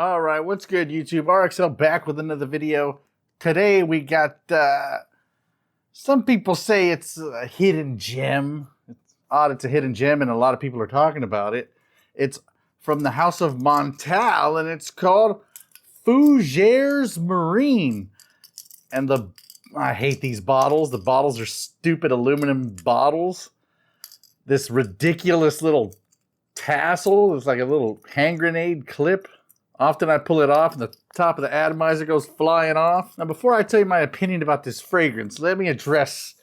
All right, what's good, YouTube? RXL back with another video. Today we got, some people say it's a hidden gem. It's odd it's a hidden gem and a lot of people are talking about it. It's from the house of Montale and it's called Fougeres Marine. And I hate these bottles. The bottles are stupid aluminum bottles. This ridiculous little tassel is like a little hand grenade clip. Often I pull it off and the top of the atomizer goes flying off. Now before I tell you my opinion about this fragrance, let me address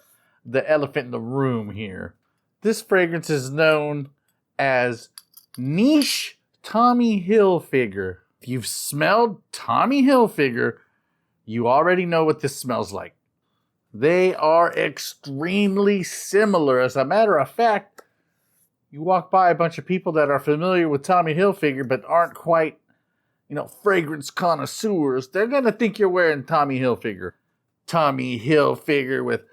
the elephant in the room here. This fragrance is known as niche Tommy Hilfiger. If you've smelled Tommy Hilfiger, you already know what this smells like. They are extremely similar. As a matter of fact, you walk by a bunch of people that are familiar with Tommy Hilfiger but aren't quite fragrance connoisseurs, they're going to think you're wearing Tommy Hilfiger. Tommy Hilfiger with,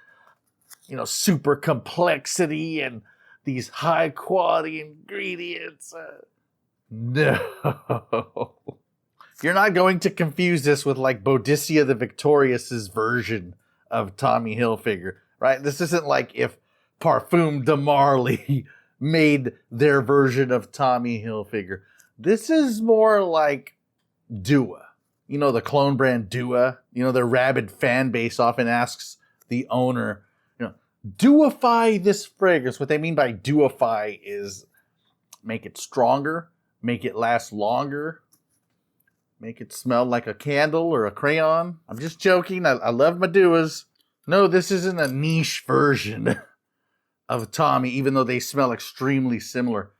super complexity and these high quality ingredients. No. You're not going to confuse this with like Boadicea the Victorious's version of Tommy Hilfiger, right? This isn't like if Parfum de Marly made their version of Tommy Hilfiger. This is more like Dua. The clone brand Dua. Their rabid fan base often asks the owner, duify this fragrance. What they mean by duify is make it stronger, make it last longer, make it smell like a candle or a crayon. I'm just joking. I love my Duas. No, this isn't a niche version of Tommy, even though they smell extremely similar.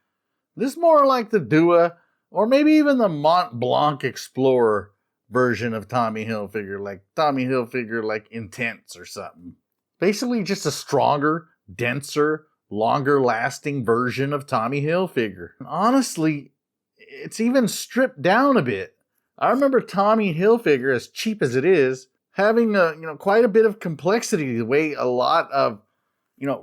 This is more like the Dua, or maybe even the Mont Blanc Explorer version of Tommy Hilfiger, like Tommy Hilfiger like Intense or something. Basically just a stronger, denser, longer lasting version of Tommy Hilfiger. And honestly, it's even stripped down a bit. I remember Tommy Hilfiger, as cheap as it is, having quite a bit of complexity the way a lot of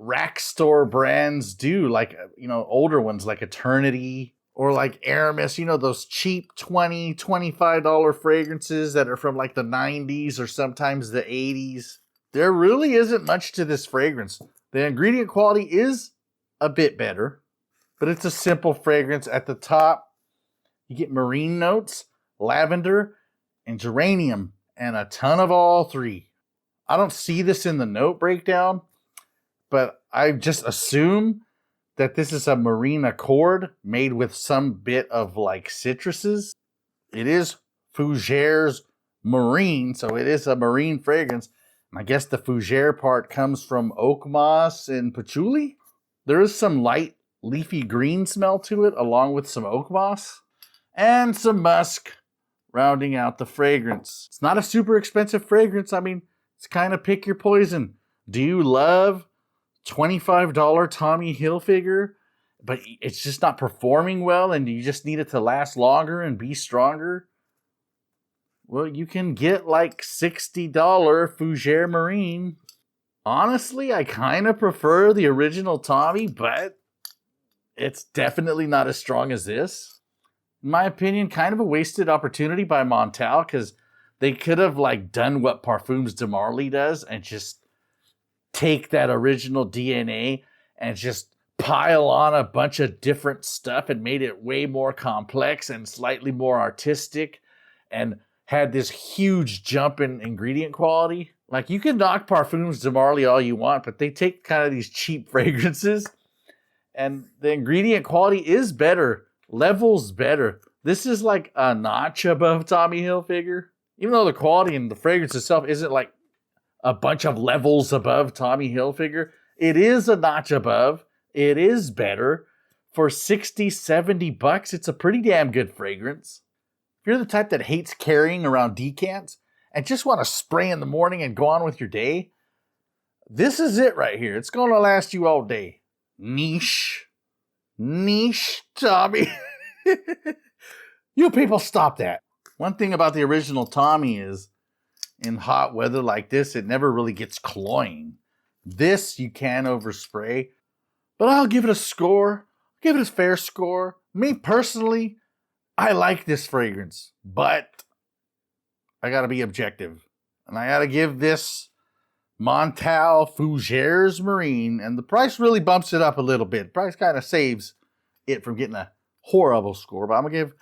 rack store brands do, like older ones like Eternity or like Aramis, those cheap $20, $25 fragrances that are from like the 90s or sometimes the 80s. There really isn't much to this fragrance. The ingredient quality is a bit better, but it's a simple fragrance. At the top, you get marine notes, lavender, and geranium, and a ton of all three. I don't see this in the note breakdown, but I just assume that this is a marine accord made with some bit of like citruses. It is Fougeres Marine, so it is a marine fragrance. And I guess the Fougere part comes from oak moss and patchouli. There is some light leafy green smell to it, along with some oak moss and some musk rounding out the fragrance. It's not a super expensive fragrance. I mean, it's kind of pick your poison. Do you love $25 Tommy Hilfiger, but it's just not performing well and you just need it to last longer and be stronger? Well, you can get like $60 Fougere Marine. Honestly, I kind of prefer the original Tommy, but it's definitely not as strong as this. In my opinion, kind of a wasted opportunity by Montale, because they could have like done what Parfums de Marly does and just take that original DNA and just pile on a bunch of different stuff and made it way more complex and slightly more artistic and had this huge jump in ingredient quality. Like, you can knock Parfums de Marly all you want, but they take kind of these cheap fragrances and the ingredient quality is better, levels better. This is like a notch above Tommy Hilfiger. Even though the quality and the fragrance itself isn't like a bunch of levels above Tommy Hilfiger, it is a notch above. It is better. For $60, $70, it's a pretty damn good fragrance. If you're the type that hates carrying around decants and just want to spray in the morning and go on with your day, this is it right here. It's going to last you all day. Niche Tommy. You people stop that. One thing about the original Tommy is, in hot weather like this, it never really gets cloying. This you can overspray, but I'll give it a score. Give it a fair score. Me personally, I like this fragrance, but I gotta be objective. And I gotta give this Montale Fougeres Marine, and the price really bumps it up a little bit. The price kind of saves it from getting a horrible score, but I'm gonna give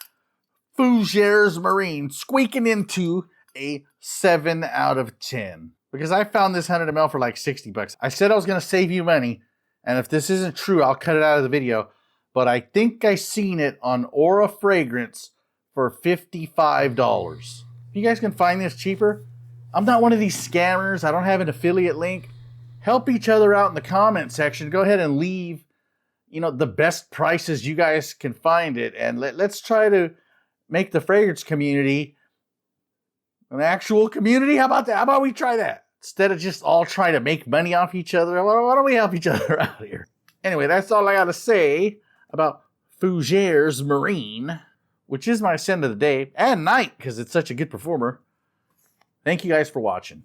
Fougeres Marine squeaking into a 7 out of 10. Because I found this 100 ml for like 60 bucks. I said I was gonna save you money, and if this isn't true, I'll cut it out of the video. But I think I seen it on Aura Fragrance for $55. If you guys can find this cheaper, I'm not one of these scammers. I don't have an affiliate link. Help each other out in the comment section. Go ahead and leave, the best prices you guys can find it. And let's try to make the fragrance community an actual community. How about that? How about we try that? Instead of just all trying to make money off each other, why don't we help each other out here? Anyway, that's all I got to say about Fougeres Marine, which is my scent of the day and night because it's such a good performer. Thank you guys for watching.